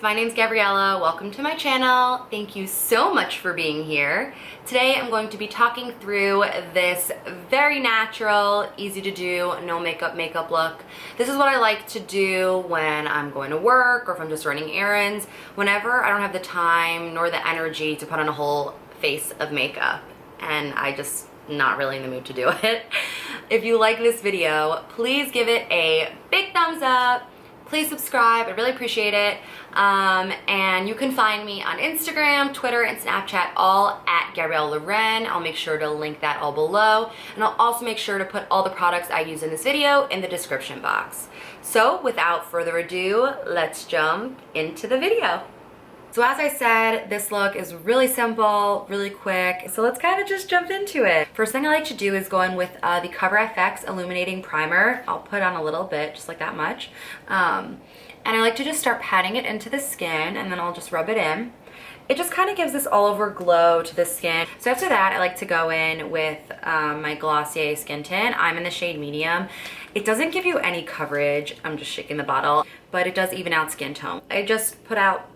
my name's Gabriella. Welcome to my channel. Thank you so much for being here. Today I'm going to be talking through this very natural, easy to do, no makeup look. This is what I like to do when I'm going to work or if I'm just running errands, whenever I don't have the time nor the energy to put on a whole face of makeup and I just not really in the mood to do it. If you like this video, please give it a big thumbs up. Please subscribe, I really appreciate it. And you can find me on Instagram, Twitter, and Snapchat, all at Gabrielle Loren. I'll make sure to link that all below. And I'll also make sure to put all the products I use in this video in the description box. So without further ado, let's jump into the video. So as I said, this look is really simple, really quick. So let's kind of just jump into it. First thing I like to do is go in with the Cover FX Illuminating Primer. I'll put on a little bit, just like that much. And I like to just start patting it into the skin and then I'll just rub it in. It just kind of gives this all over glow to the skin. So after that, I like to go in with my Glossier Skin Tint. I'm in the shade medium. It doesn't give you any coverage. I'm just shaking the bottle, but it does even out skin tone. I just put out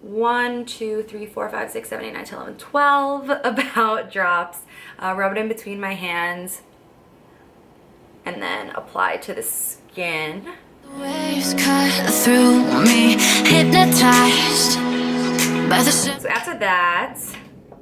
1, 2, 3, 4, 5, 6, 7, 8, 9, 10, 11, 12 about drops. Rub it in between my hands and then apply to the skin. Waves cut through me, hypnotized by the So after that,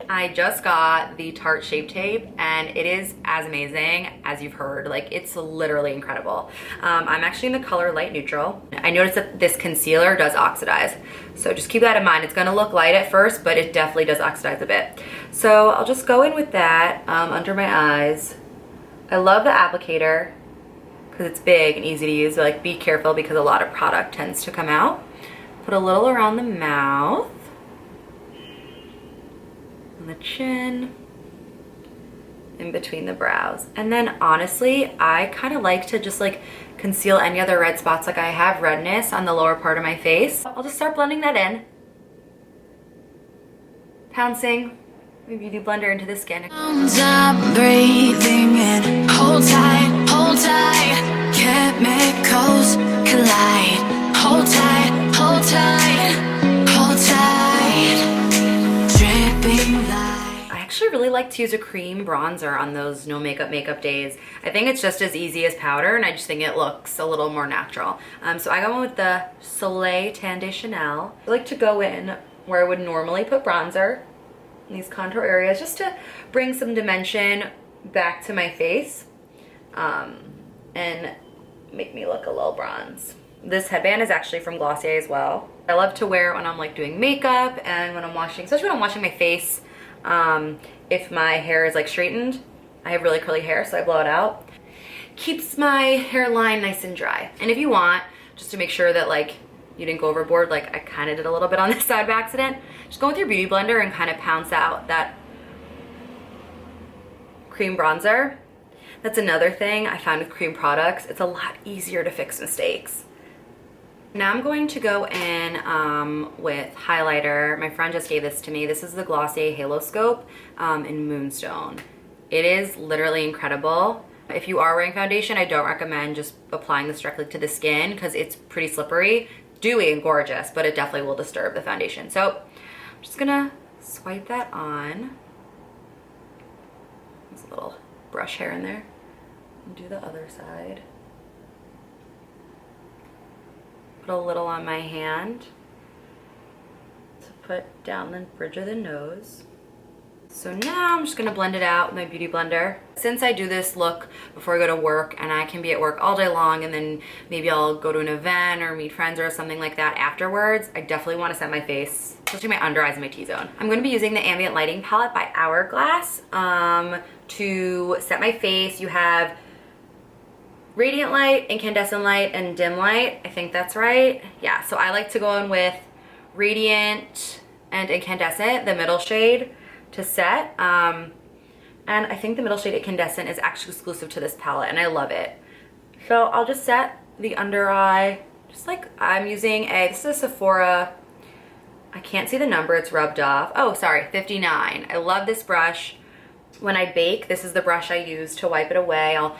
I just got the Tarte Shape Tape and it is as amazing as you've heard. Like, it's literally incredible. I'm actually in the color light neutral. I noticed that this concealer does oxidize. So just keep that in mind. It's gonna look light at first, but it definitely does oxidize a bit. So I'll just go in with that under my eyes. I love the applicator because it's big and easy to use. But like, be careful because a lot of product tends to come out. Put a little around the mouth. On the chin, in between the brows. And then honestly, I kind of like to just like conceal any other red spots. Like, I have redness on the lower part of my face. I'll just start blending that in. Pouncing my beauty blender into the skin. I'm breathing in. Hold tight, chemicals collide. Hold tight, hold tight, hold tight. I actually really like to use a cream bronzer on those no makeup days. I think it's just as easy as powder and I just think it looks a little more natural. So I go in with the Soleil Tan de Chanel. I like to go in where I would normally put bronzer in these contour areas just to bring some dimension back to my face and make me look a little bronze. This headband is actually from Glossier as well. I love to wear it when I'm like doing makeup and when I'm washing, especially when I'm washing my face. If my hair is like straightened, I have really curly hair, so I blow it out. Keeps my hairline nice and dry. And if you want, just to make sure that like you didn't go overboard, like I kind of did a little bit on this side by accident, just go with your beauty blender and kind of pounce out that cream bronzer. That's another thing I found with cream products. It's a lot easier to fix mistakes. Now I'm going to go in with highlighter. My friend just gave this to me. This is the Glossier Halo Scope in Moonstone. It is literally incredible. If you are wearing foundation, I don't recommend just applying this directly to the skin because it's pretty slippery. Dewy and gorgeous, but it definitely will disturb the foundation. So I'm just gonna swipe that on. There's a little brush hair in there. And do the other side. Put a little on my hand to put down the bridge of the nose. So now I'm just gonna blend it out with my beauty blender. Since I do this look before I go to work and I can be at work all day long and then maybe I'll go to an event or meet friends or something like that afterwards, I definitely wanna set my face, especially my under eyes and my T-zone. I'm gonna be using the Ambient Lighting Palette by Hourglass to set my face. You have Radiant Light, Incandescent Light, and Dim Light. I think that's right. Yeah, so I like to go in with Radiant and Incandescent, the middle shade, to set. And I think the middle shade Incandescent is actually exclusive to this palette, and I love it. So I'll just set the under eye, just like I'm using this is a Sephora, I can't see the number, it's rubbed off. Oh, sorry, 59. I love this brush. When I bake, this is the brush I use to wipe it away. I'll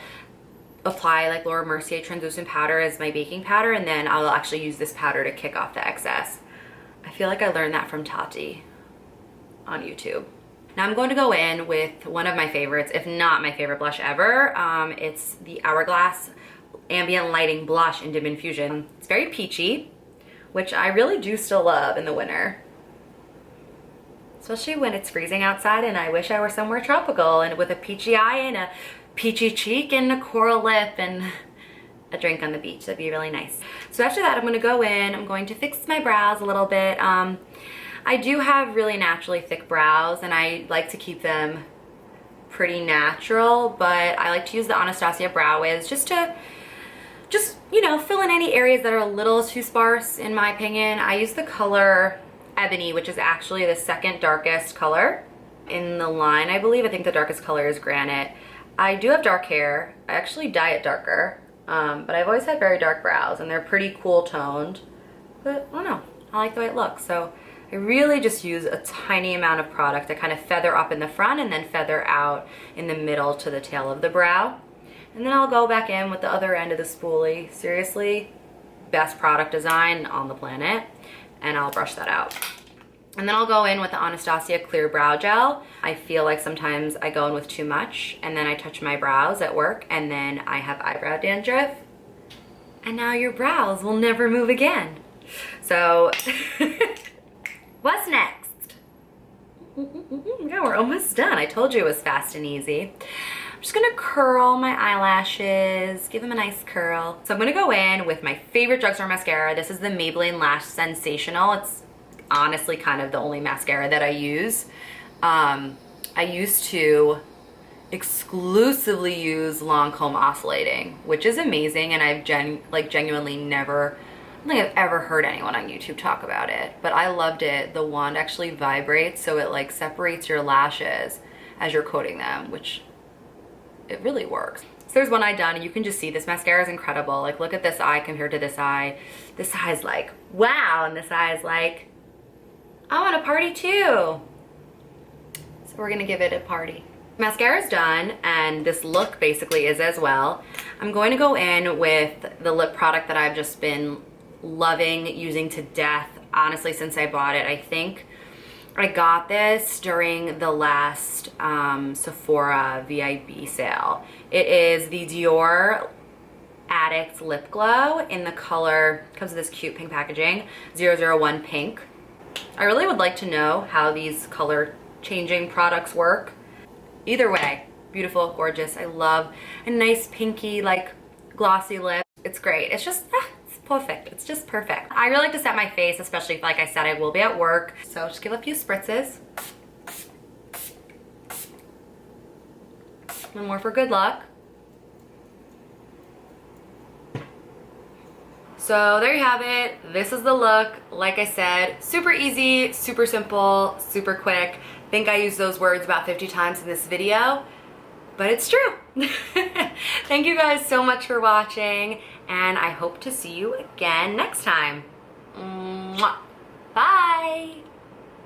apply like Laura Mercier translucent powder as my baking powder, and then I'll actually use this powder to kick off the excess. I feel like I learned that from Tati on YouTube. Now I'm going to go in with one of my favorites, if not my favorite blush ever. It's the Hourglass Ambient Lighting Blush in Dim Infusion. It's very peachy, which I really do still love in the winter. Especially when it's freezing outside and I wish I were somewhere tropical and with a peachy eye and a peachy cheek and a coral lip and a drink on the beach. That'd be really nice. So after that, I'm gonna go in, I'm going to fix my brows a little bit. I do have really naturally thick brows and I like to keep them pretty natural, but I like to use the Anastasia Brow Wiz just to, you know, fill in any areas that are a little too sparse in my opinion. I use the color Ebony, which is actually the second darkest color in the line, I believe. I think the darkest color is Granite. I do have dark hair. I actually dye it darker, but I've always had very dark brows and they're pretty cool toned, but I don't know, I like the way it looks. So I really just use a tiny amount of product to kind of feather up in the front and then feather out in the middle to the tail of the brow. And then I'll go back in with the other end of the spoolie. Seriously, best product design on the planet. And I'll brush that out. And then I'll go in with the Anastasia Clear Brow Gel. I feel like sometimes I go in with too much and then I touch my brows at work and then I have eyebrow dandruff. And now your brows will never move again. So, what's next? Yeah, we're almost done. I told you it was fast and easy. I'm just gonna curl my eyelashes, give them a nice curl. So I'm gonna go in with my favorite drugstore mascara. This is the Maybelline Lash Sensational. It's honestly kind of the only mascara that I use. I used to exclusively use Lancome Oscillating, which is amazing, and I've genuinely never, I don't think I've ever heard anyone on YouTube talk about it, but I loved it. The wand actually vibrates, so it like separates your lashes as you're coating them, which it really works. So there's one eye done and you can just see this mascara is incredible. Like look at this eye compared to this eye. This eye is like, wow, and this eye is like, I want a party too. So we're gonna give it a party. Mascara's done and this look basically is as well. I'm going to go in with the lip product that I've just been loving, using to death, honestly, since I bought it. I think I got this during the last Sephora VIB sale. It is the Dior Addict Lip Glow in the color, comes with this cute pink packaging, 001 Pink. I really would like to know how these color changing products work. Either way, beautiful, gorgeous. I love a nice pinky, like glossy lip. It's great. It's just, it's perfect. It's just perfect. I really like to set my face, especially if, like I said, I will be at work. So just give a few spritzes. One more for good luck. So there you have it. This is the look. Like I said, super easy, super simple, super quick. I think I used those words about 50 times in this video, but it's true. Thank you guys so much for watching, and I hope to see you again next time. Mwah. Bye.